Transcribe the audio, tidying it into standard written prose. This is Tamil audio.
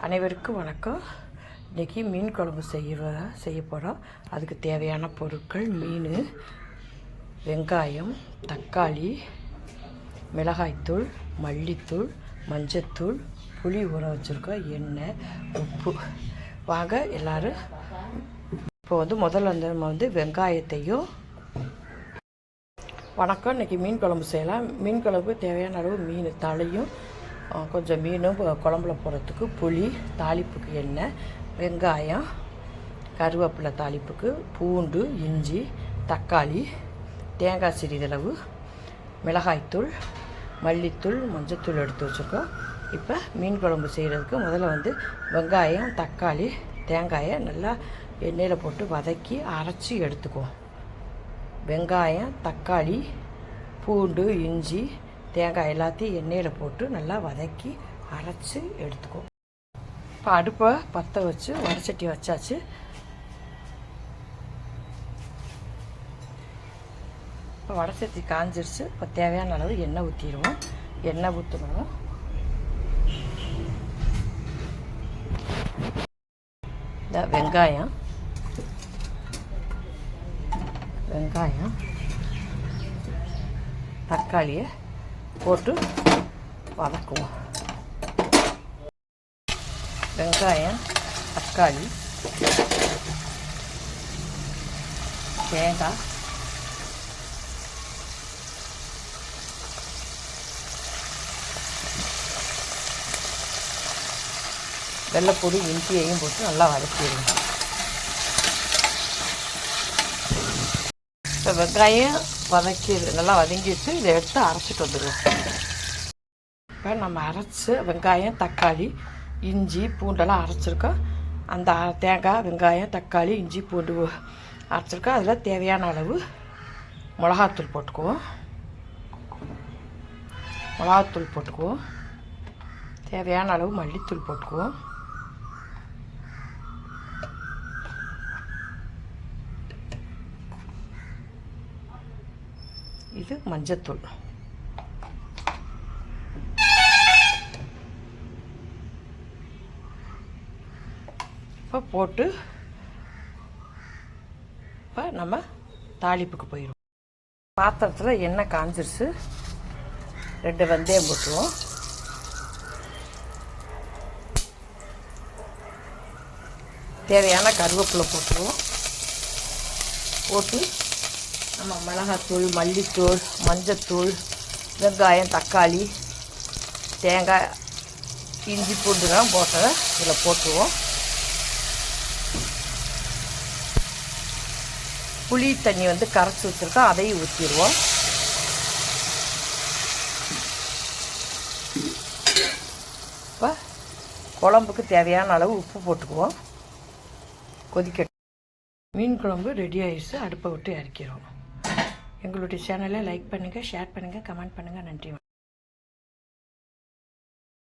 அனைவருக்கும் வணக்கம். இன்றைக்கி மீன் குழம்பு செய்ய போகிறோம். அதுக்கு தேவையான பொருட்கள்: மீன், வெங்காயம், தக்காளி, மிளகாய்த்தூள், மல்லித்தூள், மஞ்சத்தூள், புளி ஊற வச்சுருக்கோம், எண்ணெய், உப்பு. வாங்க எல்லோரும் இப்போ முதல்ல நம்ம வெங்காயத்தையும். வணக்கம். இன்றைக்கி மீன் குழம்பு செய்யலாம். மீன் குழம்புக்கு தேவையான அளவு மீன் தலையும், கொஞ்சம் மீனும், குழம்புல போடுறதுக்கு புளி, தாளிப்புக்கு எண்ணெய், வெங்காயம், கருவேப்பிலை தாளிப்புக்கு, பூண்டு, இஞ்சி, தக்காளி, தேங்காய் சிறிதளவு, மிளகாய்த்தூள், மல்லித்தூள், மஞ்சத்தூள் எடுத்து வச்சுருக்கோம். இப்போ மீன் குழம்பு செய்கிறதுக்கு முதல்ல வெங்காயம், தக்காளி, தேங்காயை நல்லா எண்ணெயில் போட்டு வதக்கி அரைச்சி எடுத்துக்குவோம். வெங்காயம், தக்காளி, பூண்டு, இஞ்சி, தேங்காய் எல்லாத்தையும் எண்ணெயில் போட்டு நல்லா வதக்கி அரைச்சி எடுத்துக்குவோம். இப்போ அடுப்பை பற்ற வச்சு வடச்சட்டி வச்சாச்சு. இப்போ வடச்சட்டி காஞ்சிருச்சு. இப்போ தேவையான அளவு எண்ணெய் ஊற்றிடுவோம். எண்ணெய் ஊற்றணும். இந்த வெங்காயம் தக்காளியை போட்டு வதக்குவோம். வெங்காயம், தக்காளி, தேங்காய், வெள்ளைப்பூடி, இஞ்சியையும் போட்டு நல்லா வதக்கிடுவோம். இப்போ வெங்காயம் நல்லா வதங்கிட்டு இதை எடுத்து அரைச்சிட்டு வந்துடுவோம். இப்போ நம்ம அரைச்சி வெங்காயம், தக்காளி, இஞ்சி, பூண்டெல்லாம் அரைச்சிருக்கோம். அந்த தேங்காய், வெங்காயம், தக்காளி, இஞ்சி, பூண்டு அரைச்சிருக்கோம். அதில் தேவையான அளவு மிளகாத்தூள் போட்டுக்குவோம். தேவையான அளவு மல்லித்தூள் போட்டுக்குவோம். இது மஞ்சத்தூள். இப்போ போட்டு இப்போ நம்ம தாளிப்புக்கு போயிடுவோம். பாத்திரத்தில் எண்ணெய் காஞ்சிருச்சு. 2 வெந்தயம் போட்டுருவோம். தேவையான கருவேப்பிலை போட்டுருவோம். போட்டு நம்ம மிளகாத்தூள், மல்லித்தூள், மஞ்சத்தூள், வெங்காயம், தக்காளி, தேங்காய், இஞ்சி, பூண்டுலாம் போட்டதை இதில் போட்டுருவோம். புளி தண்ணி கரைச்சி வச்சுருக்கோம், அதையும் ஊற்றிடுவோம். இப்போ குழம்புக்கு தேவையான அளவு உப்பு போட்டுக்குவோம். கொதிக்க மீன் குழம்பு ரெடி ஆகிடுச்சு. அடுப்பை விட்டு இறக்கிடுவோம். எங்களுடைய சேனலை லைக் பண்ணுங்கள், ஷேர் பண்ணுங்கள், கமெண்ட் பண்ணுங்கள். நன்றி.